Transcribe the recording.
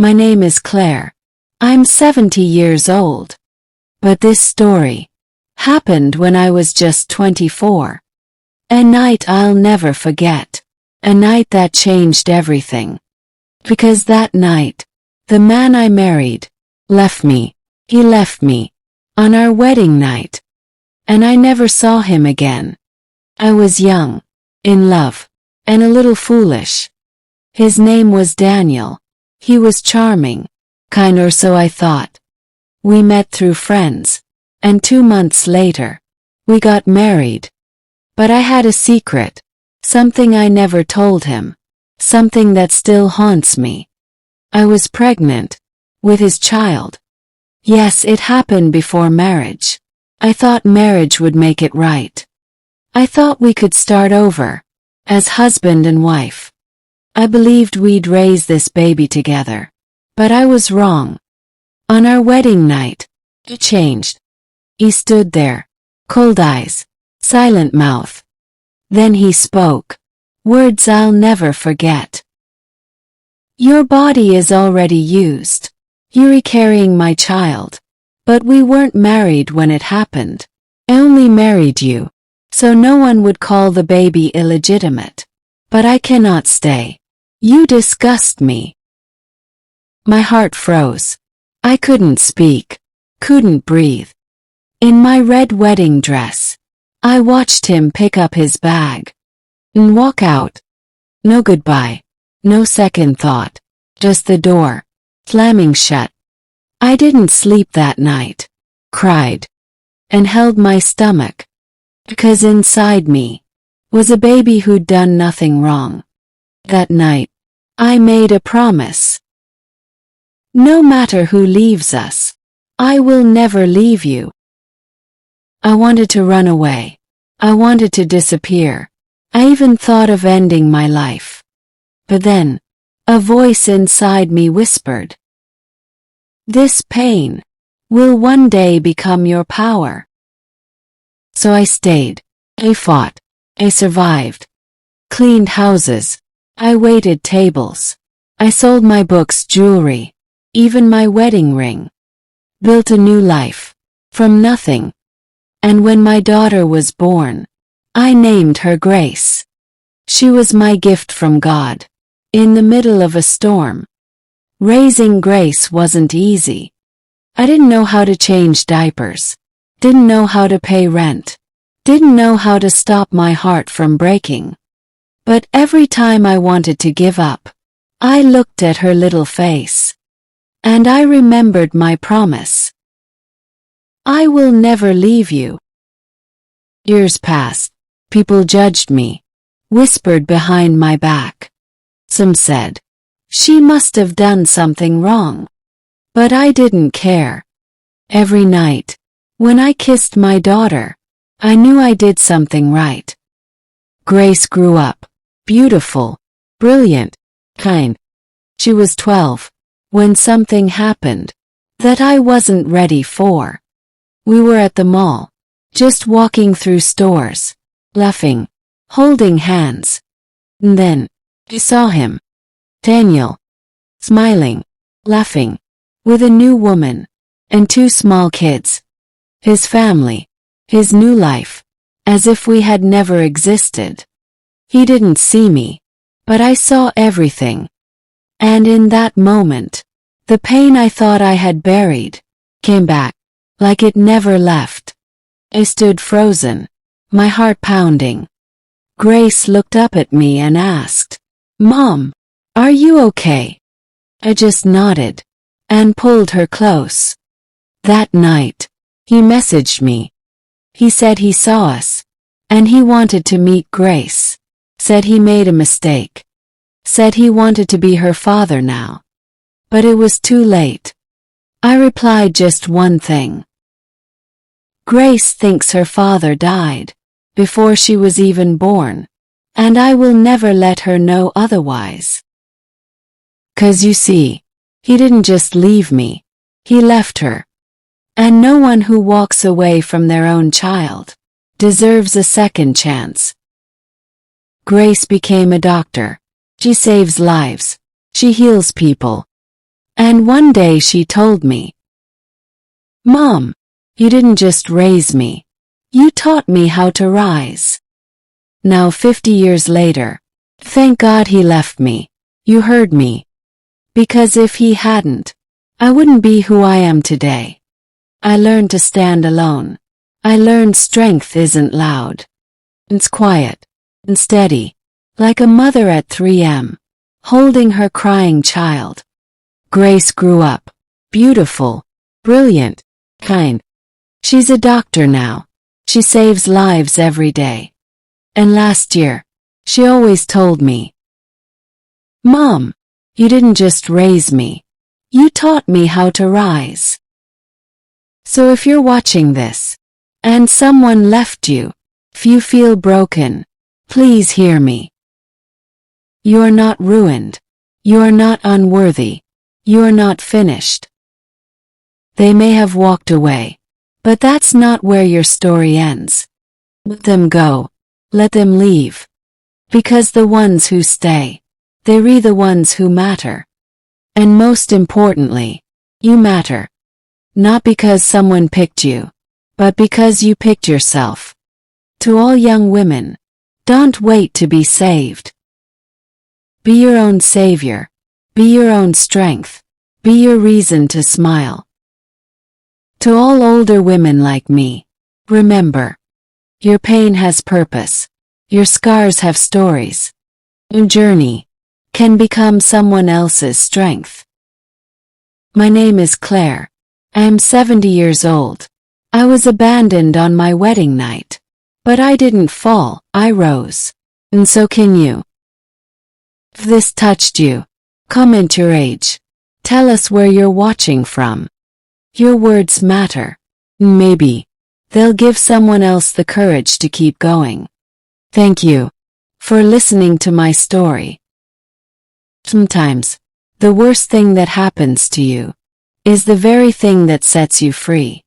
My name is Claire. I'm 70 years old. But this story happened when I was just 24. A night I'll never forget. A night that changed everything. Because that night, the man I married left me. He left me on our wedding night. And I never saw him again. I was young, in love, and a little foolish. His name was Daniel. He was charming, kind, or so I thought. We met through friends, and 2 months later, we got married. But I had a secret, something I never told him, something that still haunts me. I was pregnant, with his child. Yes, it happened before marriage. I thought marriage would make it right. I thought we could start over, as husband and wife. I believed we'd raise this baby together. But I was wrong. On our wedding night, it changed. He stood there, cold eyes, silent mouth. Then he spoke. Words I'll never forget. Your body is already used. You're carrying my child. But we weren't married when it happened. I only married you, so no one would call the baby illegitimate. But I cannot stay. You disgust me. My heart froze. I couldn't speak, couldn't breathe. In my red wedding dress, I watched him pick up his bag and walk out. No goodbye, no second thought, just the door, slamming shut. I didn't sleep that night, cried, and held my stomach, because inside me was a baby who'd done nothing wrong. That night, I made a promise. No matter who leaves us, I will never leave you. I wanted to run away. I wanted to disappear. I even thought of ending my life. But then, a voice inside me whispered, this pain will one day become your power. So I stayed. I fought. I survived. Cleaned houses. I waited tables. I sold my books, jewelry, even my wedding ring. Built a new life. From nothing. And when my daughter was born, I named her Grace. She was my gift from God. In the middle of a storm. Raising Grace wasn't easy. I didn't know how to change diapers. Didn't know how to pay rent. Didn't know how to stop my heart from breaking. But every time I wanted to give up, I looked at her little face. And I remembered my promise. I will never leave you. Years passed. People judged me. Whispered behind my back. Some said, she must have done something wrong. But I didn't care. Every night, when I kissed my daughter, I knew I did something right. Grace grew up, beautiful, brilliant, kind. She was 12, when something happened that I wasn't ready for. We were at the mall, just walking through stores, laughing, holding hands. And then, I saw him. Daniel. Smiling, laughing, with a new woman, and 2 small kids. His family, his new life, as if we had never existed. He didn't see me, but I saw everything. And in that moment, the pain I thought I had buried came back, like it never left. I stood frozen, my heart pounding. Grace looked up at me and asked, Mom, are you okay? I just nodded and pulled her close. That night, he messaged me. He said he saw us, and he wanted to meet Grace. Said he made a mistake. Said he wanted to be her father now. But it was too late. I replied just one thing. Grace thinks her father died before she was even born, and I will never let her know otherwise. 'Cause you see, he didn't just leave me, he left her. And no one who walks away from their own child deserves a second chance. Grace became a doctor. She saves lives. She heals people. And one day she told me, "Mom, you didn't just raise me. You taught me how to rise." Now 50 years later, thank God he left me. You heard me. Because if he hadn't, I wouldn't be who I am today. I learned to stand alone. I learned strength isn't loud. It's quiet and steady, like a mother at 3 a.m., holding her crying child. Grace grew up, beautiful, brilliant, kind. She's a doctor now. She saves lives every day. And last year, she always told me, "Mom, you didn't just raise me. You taught me how to rise." So if you're watching this, and someone left you, if you feel broken, please hear me. You're not ruined. You're not unworthy. You're not finished. They may have walked away, but that's not where your story ends. Let them go. Let them leave. Because the ones who stay, they're the ones who matter. And most importantly, you matter. Not because someone picked you, but because you picked yourself. To all young women, don't wait to be saved. Be your own savior. Be your own strength. Be your reason to smile. To all older women like me, remember, your pain has purpose. Your scars have stories. Your journey can become someone else's strength. My name is Claire. I am 70 years old. I was abandoned on my wedding night. But I didn't fall, I rose. And so can you. If this touched you, comment your age. Tell us where you're watching from. Your words matter. Maybe they'll give someone else the courage to keep going. Thank you for listening to my story. Sometimes, the worst thing that happens to you is the very thing that sets you free.